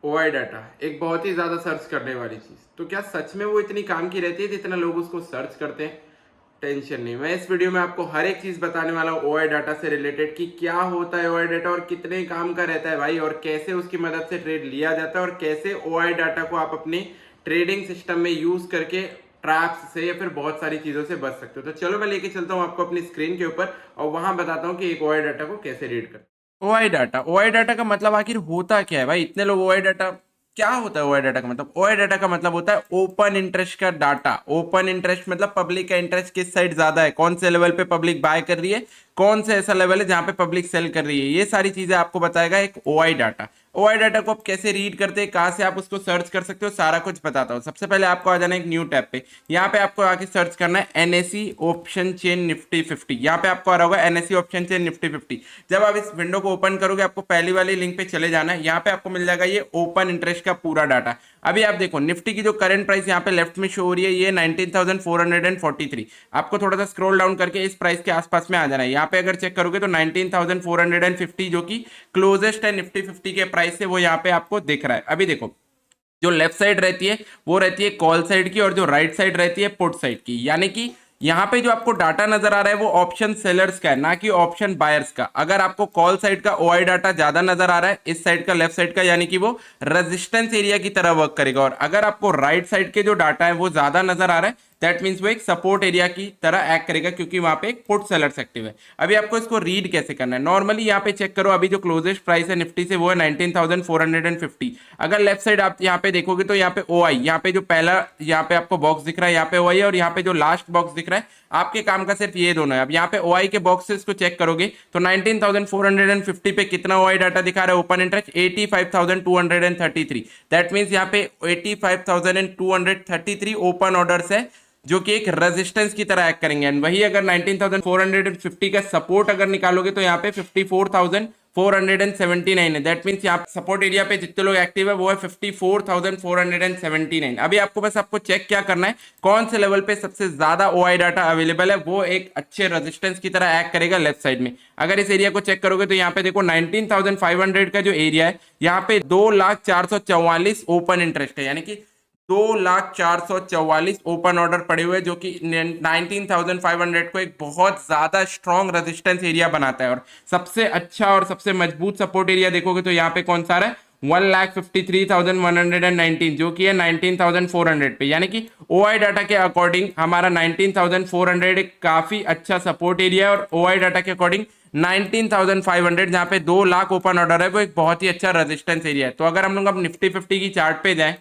OI data एक बहुत ही ज़्यादा सर्च करने वाली चीज़, तो क्या सच में वो इतनी काम की रहती है जितना लोग उसको सर्च करते हैं? टेंशन नहीं, मैं इस वीडियो में आपको हर एक चीज़ बताने वाला हूँ ओआई डाटा से रिलेटेड कि क्या होता है ओआई डाटा और कितने काम का रहता है भाई, और कैसे उसकी मदद से ट्रेड लिया जाता है, और कैसे ओआई डाटा को आप अपनी ट्रेडिंग सिस्टम में यूज़ करके ट्रैप्स से या फिर बहुत सारी चीज़ों से बच सकते हो। तो चलो मैं लेके चलता हूँ आपको अपनी स्क्रीन के ऊपर और वहाँ बताता हूँ कि एक ओआई डाटा को कैसे रीड करते हैं। ओआई डाटा का मतलब आखिर होता क्या है भाई? इतने लोग ओआई डाटा, क्या होता है ओआई डाटा का मतलब? ओआई डाटा का मतलब होता है ओपन इंटरेस्ट का डाटा। ओपन इंटरेस्ट मतलब पब्लिक का इंटरेस्ट किस साइड ज्यादा है, कौन से लेवल पे पब्लिक बाय कर रही है, कौन से ऐसा लेवल है जहां पे पब्लिक सेल कर रही है, ये सारी चीजें आपको बताएगा एक ओआई डाटा। ओआई डाटा को आप कैसे रीड करते हैं, कहाँ से आप उसको सर्च कर सकते हो, सारा कुछ बताता हूँ। सबसे पहले आपको आ जाना है एक न्यू टैब पे। यहाँ पे आपको आके सर्च करना है एनएसई ऑप्शन चेन निफ्टी 50। यहाँ पे आपको आ रहा होगा एनएसई ऑप्शन चेन निफ्टी 50। जब आप इस विंडो को ओपन करोगे आपको पहली वाली लिंक पे चले जाना है। यहाँ पे आपको मिल जाएगा ये ओपन इंटरेस्ट का पूरा डाटा। अभी आप देखो निफ्टी की जो करंट प्राइस यहाँ पे लेफ्ट में शो हो रही है ये 19,443। आपको थोड़ा सा स्क्रॉल डाउन करके इस प्राइस के आसपास में आ जाना है। यहाँ पे अगर चेक करोगे तो 19,450 जो कि क्लोजेस्ट है निफ्टी 50 के प्राइस से, वो यहाँ पे आपको दिख रहा है। अभी देखो जो लेफ्ट साइड रहती है वो रहती है कॉल साइड की, और जो राइट साइड रहती है पुट साइड की। यानी कि यहाँ पे जो आपको डाटा नजर आ रहा है वो ऑप्शन सेलर्स का है, ना कि ऑप्शन बायर्स का। अगर आपको कॉल साइड का ओआई डाटा ज्यादा नजर आ रहा है इस साइड का लेफ्ट साइड का, यानी कि वो रेजिस्टेंस एरिया की तरह वर्क करेगा। और अगर आपको राइट साइड के जो डाटा है वो ज्यादा नजर आ रहा है दैट मीन्स वो एक सपोर्ट एरिया की तरह एक्ट करेगा, क्योंकि वहां पे एक पुट सेलर्स एक्टिव है। अभी आपको इसको रीड कैसे करना है, नॉर्मली यहाँ पे चेक करो। अभी जो क्लोजेस्ट प्राइस है निफ्टी से वो है 19,450। अगर लेफ्ट साइड आप यहाँ पे देखोगे तो यहाँ पे ओआई, यहाँ पे जो पहला यहाँ पे आपको बॉक्स दिख रहा है यहाँ पे ओआई है, और यहाँ पे जो लास्ट बॉक्स दिख रहा है आपके काम का सिर्फ ये दोनों है। अब यहाँ पे ओआई के बॉक्सेस को चेक करोगे तो 19,450 पे कितना ओआई डाटा दिखा रहा है ओपन इंटरेस्ट 85,233। दैट मीन्स यहाँ पे 85,233 ओपन ऑर्डर्स है जो कि एक रेजिस्टेंस की तरह एक्ट करेंगे। एंड वही अगर 19,450 का सपोर्ट अगर निकालोगे तो यहाँ पे 54,479 है। दैट मीन्स यहाँ सपोर्ट एरिया पे जितने लोग एक्टिव है वो है 54,479। अभी आपको बस आपको चेक क्या करना है, कौन से लेवल पे सबसे ज्यादा ओआई डाटा अवेलेबल है, वो एक अच्छे रेजिस्टेंस की तरह एक्ट करेगा लेफ्ट साइड में। अगर इस एरिया को चेक करोगे तो यहाँ पे देखो 19,500 का जो एरिया है यहाँ पे 2,04,44 ओपन इंटरेस्ट है, यानी कि 2,04,44 ओपन ऑर्डर पड़े हुए, जो कि 19,500 को एक बहुत ज्यादा स्ट्रॉन्ग रेजिस्टेंस एरिया बनाता है। और सबसे अच्छा और सबसे मजबूत सपोर्ट एरिया देखोगे तो यहाँ पे कौन सा है 1,53,119 जो कि है 19,400 पे। यानी कि ओआई डाटा के अकॉर्डिंग हमारा 19,400 एक काफी अच्छा सपोर्ट एरिया है, और ओआई डाटा के अकॉर्डिंग 19,500 जहाँ पे 2 लाख ओपन ऑर्डर है वो एक बहुत ही अच्छा रेजिस्टेंस एरिया है। तो अगर हम लोग अब निफ्टी 50 की चार्ट पे जाएं,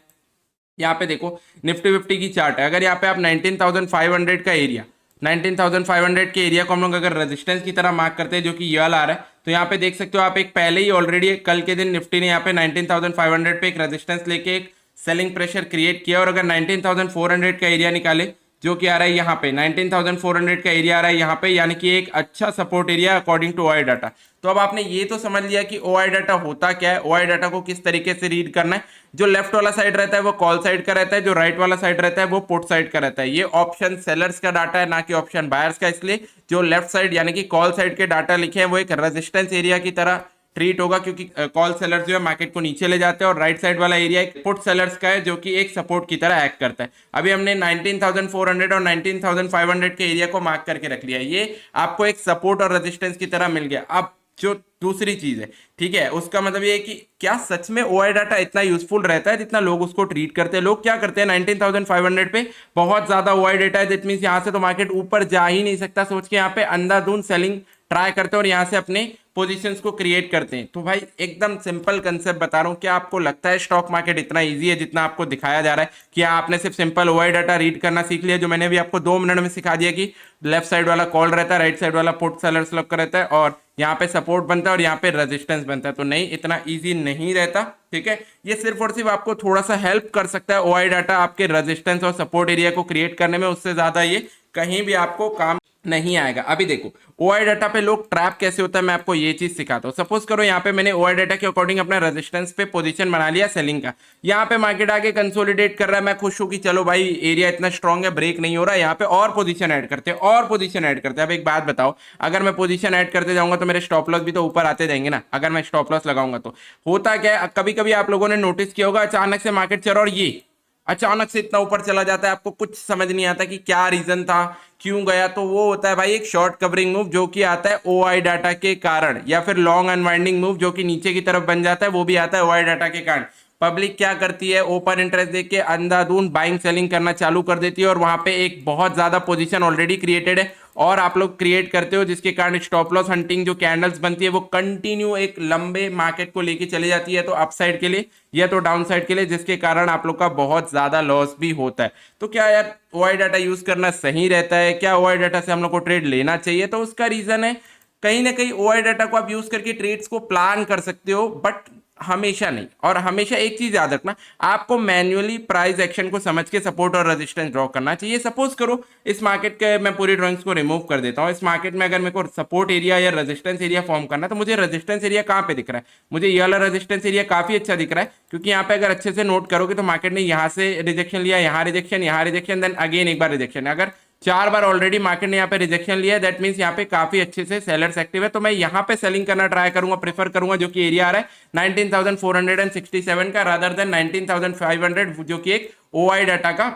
यहाँ पे देखो निफ्टी 50 की चार्ट है। अगर यहाँ पे आप 19,500 का एरिया, 19,500 के एरिया को हम लोग अगर रेजिस्टेंस की तरह मार्क करते हैं जो कि ये वाला आ रहा है, तो यहाँ पे देख सकते हो आप एक पहले ही ऑलरेडी कल के दिन निफ्टी ने यहाँ पे 19,500 पे एक रेजिस्टेंस लेके एक सेलिंग प्रेशर क्रिएट किया। और अगर 19,400 का एरिया निकाले जो कि आ रहा है यहाँ पे 19,400 का एरिया आ रहा है यहाँ पे, यानी कि एक अच्छा support area according to OI data. तो अब आपने ये तो समझ लिया कि ओआई डाटा होता क्या है, ओआई डाटा को किस तरीके से रीड करना है। जो लेफ्ट वाला साइड रहता है वो कॉल साइड का रहता है, जो राइट वाला साइड रहता है वो पुट साइड का रहता है। ये ऑप्शन सेलर्स का डाटा है ना कि ऑप्शन बायर्स का, इसलिए जो लेफ्ट साइड यानी कि कॉल साइड के डाटा लिखे हैं वो एक रेजिस्टेंस एरिया की तरह ट्रीट होगा, क्योंकि कॉल सेलर्स जो है मार्केट को नीचे ले जाते हैं, और राइट साइड वाला एरिया एक पुट सेलर्स का है जो कि एक सपोर्ट की तरह एक्ट करता है। अभी हमने 19,400 और 19,500 के एरिया को मार्क करके रख लिया, ये आपको एक सपोर्ट और रेजिस्टेंस की तरह मिल गया। अब जो दूसरी चीज है, ठीक है, उसका मतलब ये है कि क्या सच में ओआई डाटा इतना यूजफुल रहता है जितना लोग उसको ट्रीट करते हैं। लोग क्या करते हैं 19,500 पे बहुत ज्यादा ओआई डाटा है, दैट मींस यहां से तो मार्केट ऊपर जा ही नहीं सकता सोच के यहाँ पे अंधाधुंध सेलिंग ट्राई करते हैं और यहाँ से अपने पोजीशंस को क्रिएट करते हैं। तो भाई एकदम सिंपल कंसेप्ट बता रहा हूँ, क्या आपको लगता है स्टॉक मार्केट इतना इजी है जितना आपको दिखाया जा रहा है? कि आपने सिर्फ सिंपल ओआई डाटा रीड करना सीख लिया, जो मैंने भी आपको 2 मिनट में सिखा दिया कि लेफ्ट साइड वाला कॉल रहता है, राइट साइड वाला पुट सेलर्स लोग का रहता है, और यहाँ पे सपोर्ट बनता है और यहाँ पे रेजिस्टेंस बनता है। तो नहीं, इतना ईजी नहीं रहता, ठीक है। ये सिर्फ और सिर्फ आपको थोड़ा सा हेल्प कर सकता है ओआई डाटा आपके रेजिस्टेंस और सपोर्ट एरिया को क्रिएट करने में, उससे ज्यादा ये कहीं भी आपको काम नहीं आएगा। अभी देखो ओआई डाटा पे लोग ट्रैप कैसे होता है, मैं आपको ये चीज सिखाता हूँ। सपोज करो यहाँ पे मैंने ओआई डाटा के अकॉर्डिंग अपना रेजिस्टेंस पे पोजीशन बना लिया सेलिंग का। यहाँ पे मार्केट आगे कंसोलिडेट कर रहा है, मैं खुश हूँ कि चलो भाई एरिया इतना स्ट्रांग है, ब्रेक नहीं हो रहा है, यहाँ पे और पोजीशन ऐड करते हैं, और पोजीशन ऐड करते हैं। अब एक बात बताओ, अगर मैं पोजीशन ऐड करते जाऊंगा तो मेरे स्टॉप लॉस भी तो ऊपर आते जाएंगे ना। अगर मैं स्टॉप लॉस लगाऊंगा तो होता क्या है, कभी कभी आप लोगों ने नोटिस किया होगा अचानक से मार्केट चला और ये अचानक से इतना ऊपर चला जाता है, आपको कुछ समझ नहीं आता कि क्या रीजन था, क्यों गया। तो वो होता है भाई एक शॉर्ट कवरिंग मूव जो कि आता है ओआई डाटा के कारण, या फिर लॉन्ग अनवाइंडिंग मूव जो कि नीचे की तरफ बन जाता है, वो भी आता है ओआई डाटा के कारण। पब्लिक क्या करती है, ओपन इंटरेस्ट देख के अंधाधुंध बाइंग सेलिंग करना चालू कर देती है, और वहां पे एक बहुत ज्यादा पोजीशन ऑलरेडी क्रिएटेड है और आप लोग क्रिएट करते हो, जिसके कारण स्टॉप लॉस हंटिंग जो कैंडल्स बनती है वो कंटिन्यू एक लंबे मार्केट को लेके चली जाती है, तो अपसाइड के लिए या तो डाउन साइड के लिए, जिसके कारण आप लोग का बहुत ज्यादा लॉस भी होता है। तो क्या यार ओआई डाटा यूज करना सही रहता है क्या, ओआई डाटा से हम लोग को ट्रेड लेना चाहिए? तो उसका रीजन है कहीं ना कहीं ओआई डाटा को आप यूज करके ट्रेड्स को प्लान कर सकते हो, बट हमेशा नहीं। और हमेशा एक चीज याद रखना, आपको मैन्युअली प्राइस एक्शन को समझ के सपोर्ट और रेजिस्टेंस ड्रॉ करना चाहिए। सपोज करो इस मार्केट के मैं पूरी ड्रॉइंग्स को रिमूव कर देता हूँ, इस मार्केट में अगर मेरे को सपोर्ट एरिया या रेजिस्टेंस एरिया फॉर्म करना है, तो मुझे रेजिस्टेंस एरिया कहाँ पे दिख रहा है? मुझे ये वाला रेजिस्टेंस एरिया काफी अच्छा दिख रहा है, क्योंकि यहाँ पे अगर अच्छे से नोट करोगे तो मार्केट ने यहाँ से रिजेक्शन लिया, यहाँ रिजेक्शन, यहाँ रिजेक्शन, देन अगेन एक बार रिजेक्शन। अगर 4 बार ऑलरेडी मार्केट ने यहाँ पे रिजेक्शन लिया है, दैट मींस यहाँ पे काफी अच्छे से सेलर्स एक्टिव है, तो मैं यहाँ पे सेलिंग करना ट्राई करूंगा, प्रेफर करूंगा, जो कि एरिया आ रहा है 19,467 का, रादर देन 19,500 जो कि एक ओआई डाटा का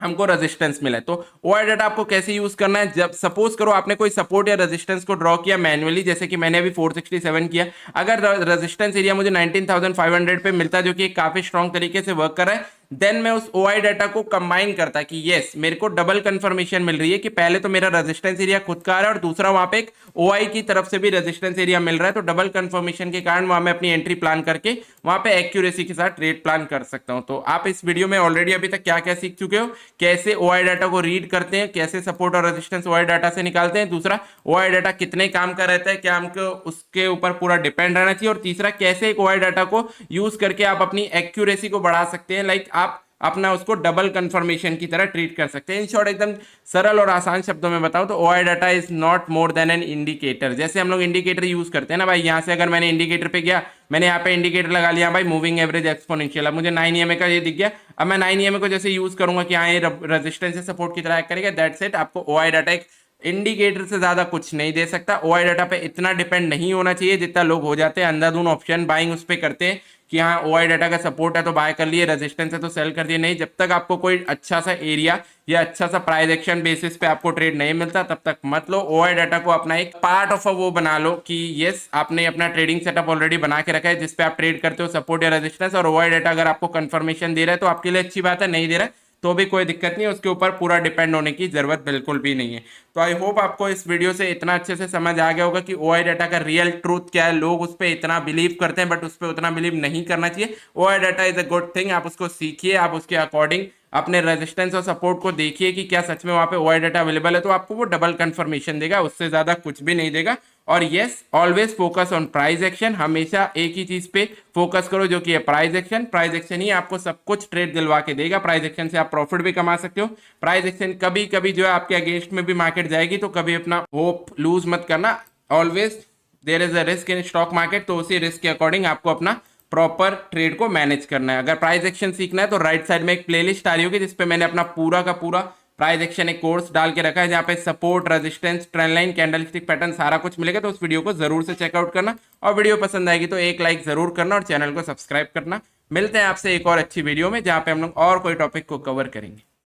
हमको रेजिस्टेंस मिला है। तो ओआई डाटा आपको कैसे यूज करना है, जब सपोज करो आपने कोई सपोर्ट या रेजिस्टेंस को ड्रॉ किया मैन्युअली, जैसे कि मैंने अभी 467 किया, अगर रेजिस्टेंस एरिया मुझे 19,500 पे मिलता है, जो कि काफी स्ट्रॉन्ग तरीके से वर्क कर रहा है, देन मैं उस ओआई डाटा को कंबाइन करता कि यस मेरे को डबल कंफर्मेशन मिल रही है कि पहले तो मेरा रेजिस्टेंस एरिया खुद का आ रहा है और दूसरा वहां पे एक ओआई की तरफ से भी रेजिस्टेंस एरिया मिल रहा है, तो डबल कंफर्मेशन के कारण वहां मैं अपनी एंट्री प्लान करके वहां पे एक्यूरेसी के साथ ट्रेड प्लान कर सकता हूं। तो आप इस वीडियो में ऑलरेडी अभी तक क्या क्या सीख चुके हो, कैसे ओआई डाटा को रीड करते हैं, कैसे सपोर्ट और रेजिस्टेंस ओआई डाटा से निकालते हैं, दूसरा ओआई डाटा कितने काम का रहता है, क्या हमको उसके ऊपर पूरा डिपेंड रहना चाहिए, और तीसरा कैसे एक ओआई डाटा को यूज करके आप अपनी एक्यूरेसी को बढ़ा सकते हैं, लाइक आप अपना उसको डबल कंफर्मेशन की तरह ट्रीट कर सकते हैं। इन शॉर्ट एकदम सरल और आसान शब्दों में बताऊं तो OI data is not more than an indicator. जैसे हम लोग इंडिकेटर यूज करते हैं ना भाई, यहां से अगर मैंने इंडिकेटर पे गया, मैंने यहाँ पे इंडिकेटर लगा लिया भाई मूविंग एवरेज एक्सपोनेंशियल, अब मुझे 9 EMA का ये दिख गया, अब मैं 9 EMA को जैसे यूज करूंगा कि हाँ ये रेजिस्टेंस से सपोर्ट की तरह एक्ट करेगा, दैट्स इट। आपको ओआई डाटा एक इंडिकेटर से ज्यादा कुछ नहीं दे सकता। ओआई डाटा पे इतना डिपेंड नहीं होना चाहिए जितना लोग हो जाते हैं, अंधाधुन ऑप्शन बाइंग उस पर करते हैं कि हाँ ओआई डाटा का सपोर्ट है तो बाय कर लिए, रेजिस्टेंस है तो सेल कर दिए। नहीं, जब तक आपको कोई अच्छा सा एरिया या अच्छा सा प्राइस एक्शन बेसिस पे आपको ट्रेड नहीं मिलता तब तक मत लो। ओआई डाटा को अपना एक पार्ट ऑफ वो बना लो कि यस आपने अपना ट्रेडिंग सेटअप ऑलरेडी बना के रखा है जिसपे आप ट्रेड करते हो सपोर्ट या रेजिस्टेंस, और ओआई डाटा अगर आपको कंफर्मेशन दे रहा है तो आपके लिए अच्छी बात है, नहीं दे रहा है तो भी कोई दिक्कत नहीं है, उसके ऊपर पूरा डिपेंड होने की जरूरत बिल्कुल भी नहीं है। तो आई होप आपको इस वीडियो से इतना अच्छे से समझ आ गया होगा कि ओआई डाटा का रियल ट्रूथ क्या है। लोग उस पर इतना बिलीव करते हैं बट उस पर उतना बिलीव नहीं करना चाहिए। OI data is a good thing, आप उसको सीखिए, आप उसके अकॉर्डिंग अपने रेजिस्टेंस और सपोर्ट को देखिए कि क्या सच में वहां पे ओआई डाटा अवेलेबल है, तो आपको वो डबल कंफर्मेशन देगा, उससे ज्यादा कुछ भी नहीं देगा। और yes always focus on price action, हमेशा एक ही चीज पे फोकस करो जो कि है प्राइस एक्शन। प्राइस एक्शन ही आपको सब कुछ ट्रेड दिलवा के देगा, प्राइस एक्शन से आप प्रॉफिट भी कमा सकते हो। प्राइस एक्शन कभी कभी जो है आपके अगेंस्ट में भी मार्केट जाएगी, तो कभी अपना होप लूज मत करना। Always there is a risk in stock market, तो उसी रिस्क के अकॉर्डिंग आपको अपना प्रॉपर ट्रेड को मैनेज करना है। अगर प्राइस एक्शन सीखना है तो राइट साइड में एक प्लेलिस्ट आ रही होगी जिसपे मैंने अपना पूरा का पूरा प्राइस एक्शन एक कोर्स डाल के रखा है, जहाँ पे support, resistance, trend line, candlestick pattern सारा कुछ मिलेगा। तो उस वीडियो को जरूर से चेकआउट करना, और वीडियो पसंद आएगी तो एक लाइक जरूर करना और चैनल को सब्सक्राइब करना। मिलते हैं आपसे एक और अच्छी वीडियो में जहाँ पे हम लोग और कोई टॉपिक को कवर करेंगे।